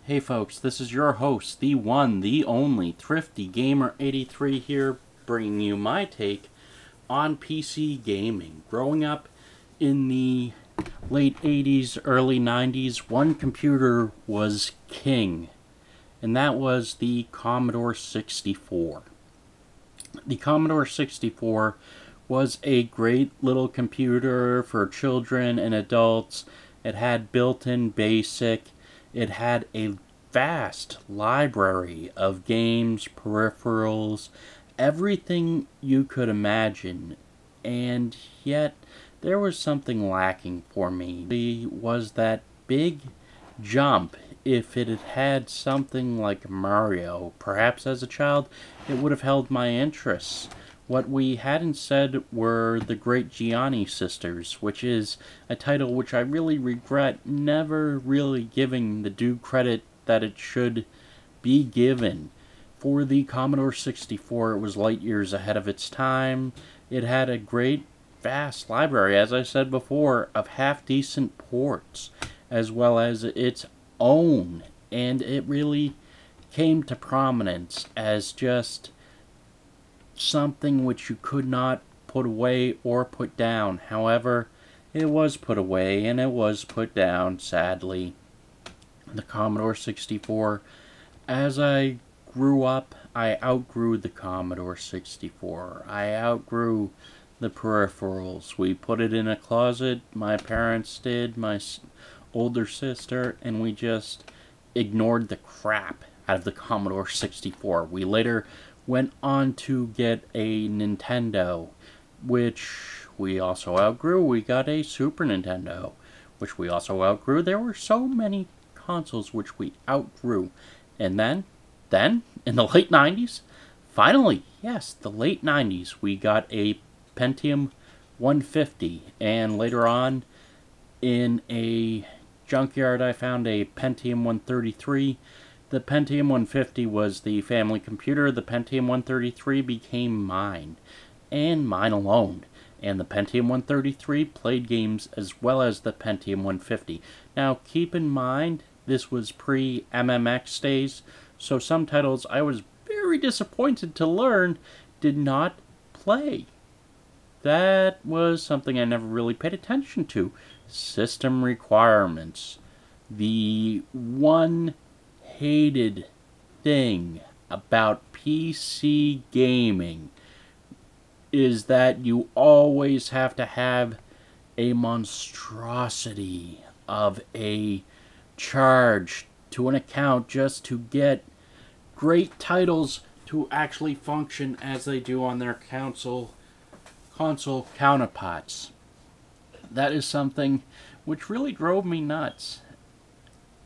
Hey folks, this is your host, the one, the only, Thrifty Gamer 83 here, bringing you my take on PC gaming. Growing up in the late 80s, early 90s, one computer was king, and that was the Commodore 64. The Commodore 64 was a great little computer for children and adults. It had built-in BASIC. It had a vast library of games, peripherals, everything you could imagine. And yet, there was something lacking for me. It was that big jump. If it had had something like Mario, perhaps as a child, it would have held my interests. What we had instead were the Great Gianni Sisters, which is a title which I really regret never really giving the due credit that it should be given. For the Commodore 64, it was light years ahead of its time. It had a great, vast library, as I said before, of half-decent ports, as well as its own, and it really came to prominence as just something which you could not put away or put down. However, it was put away and it was put down, sadly. The Commodore 64. As I grew up, I outgrew the Commodore 64. I outgrew the peripherals. We put it in a closet. My parents did, my older sister, and we just ignored the crap out of the Commodore 64. We later went on to get a Nintendo, which we also outgrew. We got a Super Nintendo, which we also outgrew. There were so many consoles which we outgrew. And then, in the late 90s, finally, yes, the late 90s, we got a Pentium 150. And later on, in a junkyard, I found a Pentium 133. The Pentium 150 was the family computer. The Pentium 133 became mine, and mine alone. And the Pentium 133 played games as well as the Pentium 150. Now, keep in mind, this was pre-MMX days, so some titles I was very disappointed to learn did not play. That was something I never really paid attention to. System requirements. The one hated thing about PC gaming is that you always have to have a monstrosity of a charge to an account just to get great titles to actually function as they do on their console counterparts. That is something which really drove me nuts.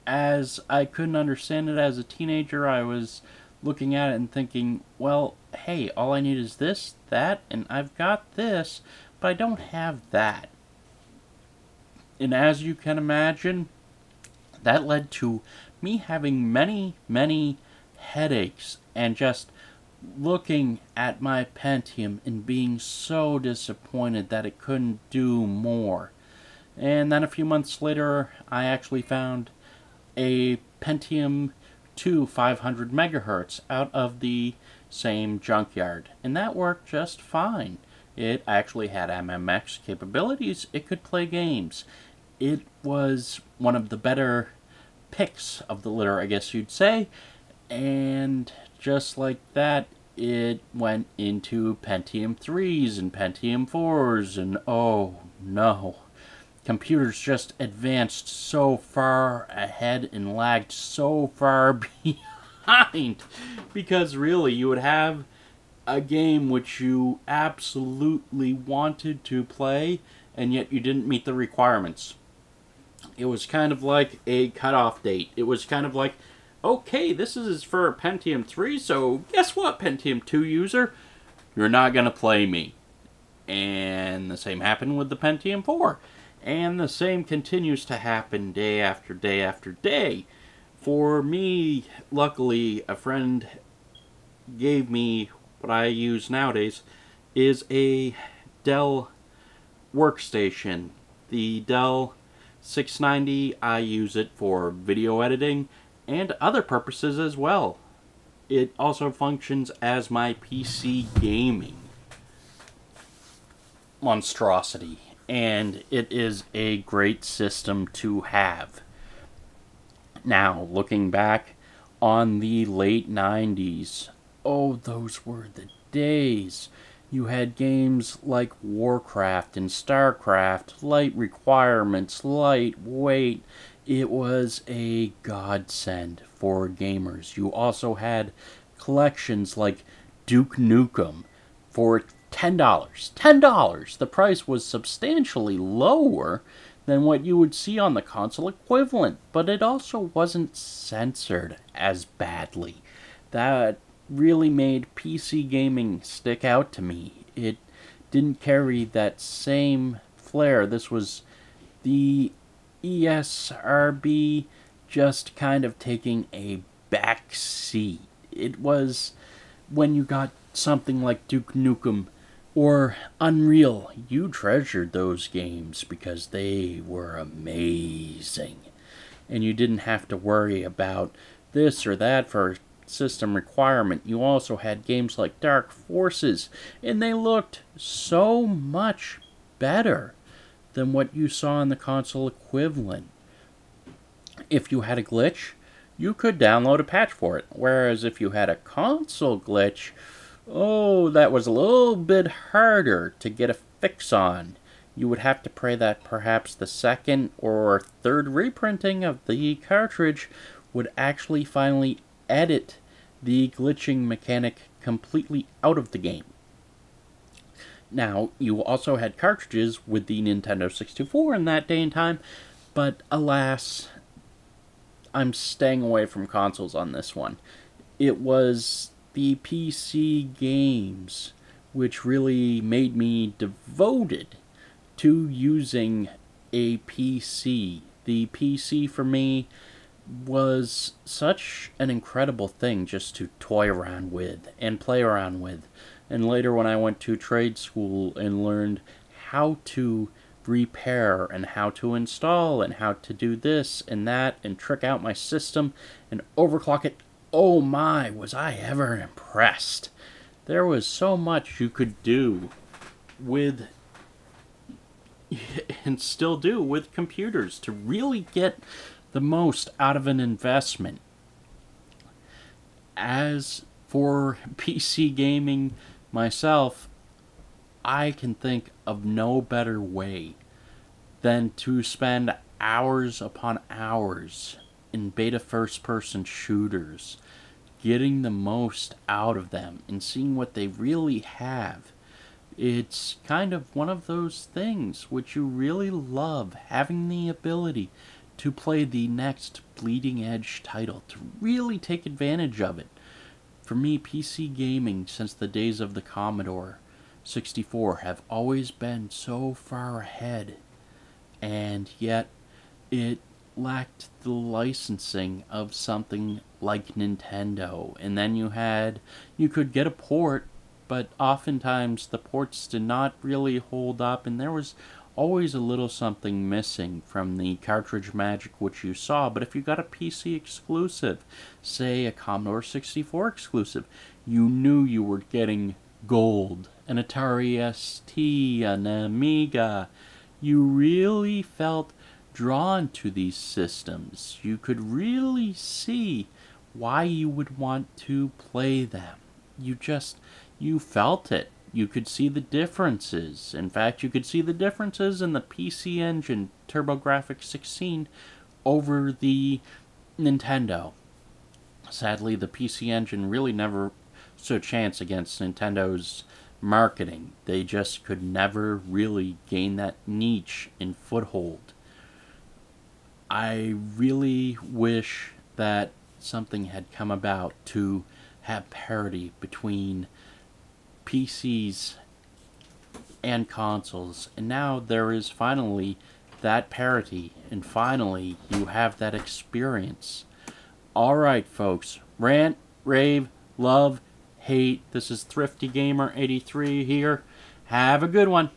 As I couldn't understand it as a teenager, I was looking at it and thinking, well, hey, all I need is this, that, and I've got this, but I don't have that. And as you can imagine, that led to me having many, many headaches and just looking at my Pentium and being so disappointed that it couldn't do more. And then a few months later, I actually found a Pentium 2 500 megahertz out of the same junkyard, and that worked just fine. It actually had MMX capabilities. It could play games. It was one of the better picks of the litter, I guess you'd say, and just like that, it went into Pentium 3s and Pentium 4s, and oh no. Computers just advanced so far ahead and lagged so far behind. Because really, you would have a game which you absolutely wanted to play, and yet you didn't meet the requirements. It was kind of like a cutoff date. It was kind of like, okay, this is for a Pentium 3, so guess what, Pentium 2 user? You're not going to play me. And the same happened with the Pentium 4. And the same continues to happen day after day after day. For me, luckily, a friend gave me what I use nowadays is a Dell workstation. The Dell 690, I use it for video editing, and other purposes as well. It also functions as my PC gaming monstrosity, and it is a great system to have. Now, looking back on the late 90s, oh, those were the days. You had games like Warcraft and StarCraft, light requirements, lightweight. It was a godsend for gamers. You also had collections like Duke Nukem for $10. $10! The price was substantially lower than what you would see on the console equivalent, but it also wasn't censored as badly. That really made PC gaming stick out to me. It didn't carry that same flair. This was the ESRB just kind of taking a back seat. It was when you got something like Duke Nukem or Unreal, you treasured those games because they were amazing. And you didn't have to worry about this or that for system requirement. You also had games like Dark Forces, and they looked so much better than what you saw in the console equivalent. If you had a glitch, you could download a patch for it, whereas if you had a console glitch, oh, that was a little bit harder to get a fix on. You would have to pray that perhaps the second or third reprinting of the cartridge would actually finally edit the glitching mechanic completely out of the game. Now, you also had cartridges with the Nintendo 64 in that day and time, but alas, I'm staying away from consoles on this one. It was the PC games which really made me devoted to using a PC. The PC for me was such an incredible thing just to toy around with and play around with. And later when I went to trade school and learned how to repair and how to install and how to do this and that and trick out my system and overclock it, oh my, was I ever impressed. There was so much you could do with, and still do with, computers to really get the most out of an investment. As for PC gaming myself, I can think of no better way than to spend hours upon hours in beta first-person shooters, getting the most out of them and seeing what they really have. It's kind of one of those things which you really love, having the ability to play the next bleeding edge title, to really take advantage of it. For me, PC gaming since the days of the Commodore 64 have always been so far ahead, and yet it lacked the licensing of something like Nintendo. And then you could get a port, but oftentimes the ports did not really hold up, and there was always a little something missing from the cartridge magic which you saw. But if you got a PC exclusive, say a Commodore 64 exclusive, you knew you were getting gold, an Atari ST, an Amiga. You really felt drawn to these systems. You could really see why you would want to play them. You felt it. You could see the differences. In fact, you could see the differences in the PC Engine TurboGrafx 16 over the Nintendo. Sadly, the PC Engine really never stood a chance against Nintendo's marketing. They just could never really gain that niche and foothold. I really wish that something had come about to have parity between PCs and consoles, and now there is finally that parity, and finally you have that experience. Alright folks, rant, rave, love, hate, this is Thrifty Gamer 83 here. Have a good one.